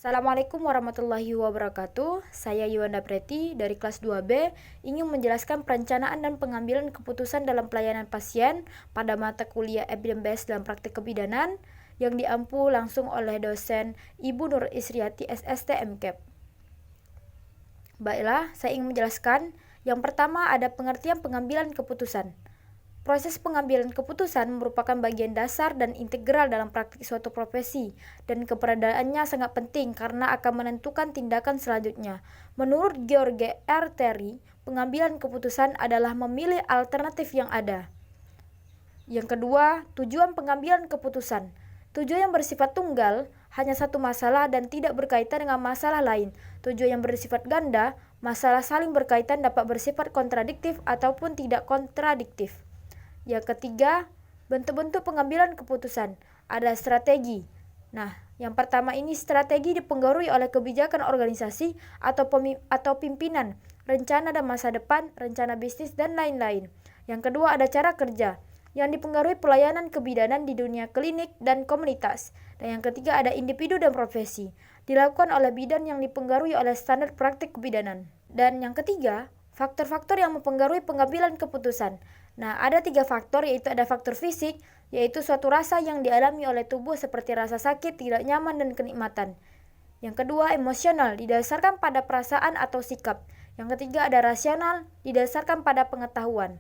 Assalamualaikum warahmatullahi wabarakatuh. Saya Yuanda Preti dari kelas 2B ingin menjelaskan perencanaan dan pengambilan keputusan dalam pelayanan pasien pada mata kuliah Evidence dalam praktik kebidanan yang diampu langsung oleh dosen Ibu Nur Isriati SST MKEP. Baiklah, saya ingin menjelaskan. Yang pertama ada pengertian pengambilan keputusan. Proses pengambilan keputusan merupakan bagian dasar dan integral dalam praktik suatu profesi, dan keberadaannya sangat penting karena akan menentukan tindakan selanjutnya. Menurut George R. Terry, pengambilan keputusan adalah memilih alternatif yang ada. Yang kedua, tujuan pengambilan keputusan. Tujuan yang bersifat tunggal, hanya satu masalah dan tidak berkaitan dengan masalah lain. Tujuan yang bersifat ganda, masalah saling berkaitan dapat bersifat kontradiktif ataupun tidak kontradiktif. Yang ketiga, bentuk-bentuk pengambilan keputusan. Ada strategi. Nah, yang pertama ini strategi dipengaruhi oleh kebijakan organisasi atau pimpinan, rencana dan masa depan, rencana bisnis, dan lain-lain. Yang kedua ada cara kerja, yang dipengaruhi pelayanan kebidanan di dunia klinik dan komunitas. Dan yang ketiga ada individu dan profesi, dilakukan oleh bidan yang dipengaruhi oleh standar praktik kebidanan. Dan yang ketiga, faktor-faktor yang mempengaruhi pengambilan keputusan. Nah, ada 3 faktor, yaitu ada faktor fisik, yaitu suatu rasa yang dialami oleh tubuh seperti rasa sakit, tidak nyaman, dan kenikmatan. Yang kedua, emosional, didasarkan pada perasaan atau sikap. Yang ketiga, ada rasional, didasarkan pada pengetahuan.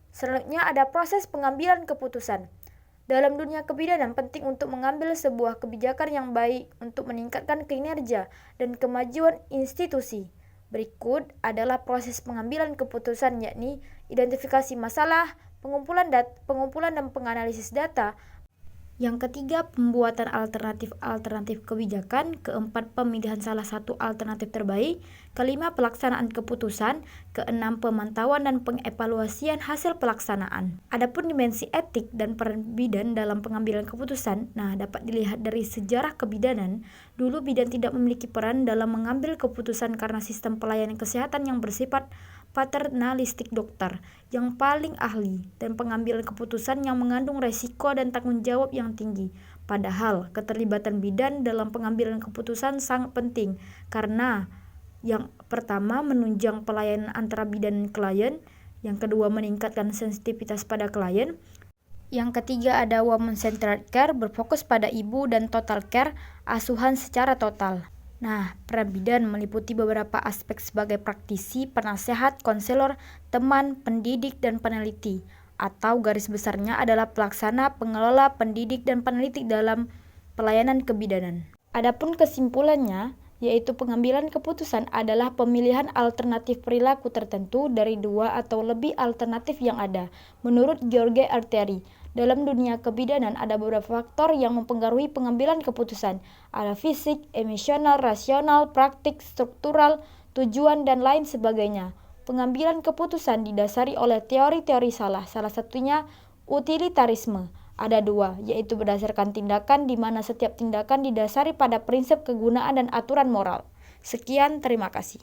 Selanjutnya, ada proses pengambilan keputusan. Dalam dunia kebidanan, penting untuk mengambil sebuah kebijakan yang baik untuk meningkatkan kinerja dan kemajuan institusi. Berikut adalah proses pengambilan keputusan, yakni identifikasi masalah, pengumpulan dan penganalisis data. Yang ketiga, pembuatan alternatif kebijakan. Keempat, pemilihan salah satu alternatif terbaik. Kelima, pelaksanaan keputusan. Keenam, pemantauan dan pengevaluasian hasil pelaksanaan. Adapun dimensi etik dan peran bidan dalam pengambilan keputusan, dapat dilihat dari sejarah kebidanan. Dulu bidan tidak memiliki peran dalam mengambil keputusan karena sistem pelayanan kesehatan yang bersifat paternalistik, dokter yang paling ahli, dan pengambilan keputusan yang mengandung resiko dan tanggung jawab yang tinggi. Padahal keterlibatan bidan dalam pengambilan keputusan sangat penting karena yang pertama menunjang pelayanan antara bidan dan klien, yang kedua meningkatkan sensitivitas pada klien, yang ketiga ada woman-centered care, berfokus pada ibu, dan total care, asuhan secara total. Nah, peran bidan meliputi beberapa aspek sebagai praktisi, penasehat, konselor, teman, pendidik, dan peneliti, atau garis besarnya adalah pelaksana, pengelola, pendidik, dan peneliti dalam pelayanan kebidanan. Adapun kesimpulannya, yaitu pengambilan keputusan adalah pemilihan alternatif perilaku tertentu dari 2 atau lebih alternatif yang ada. Menurut George R. Terry, dalam dunia kebidanan ada beberapa faktor yang mempengaruhi pengambilan keputusan. Ada fisik, emosional, rasional, praktik, struktural, tujuan, dan lain sebagainya. Pengambilan keputusan didasari oleh teori-teori salah satunya utilitarisme. Ada 2, yaitu berdasarkan tindakan, di mana setiap tindakan didasari pada prinsip kegunaan dan aturan moral. Sekian, terima kasih.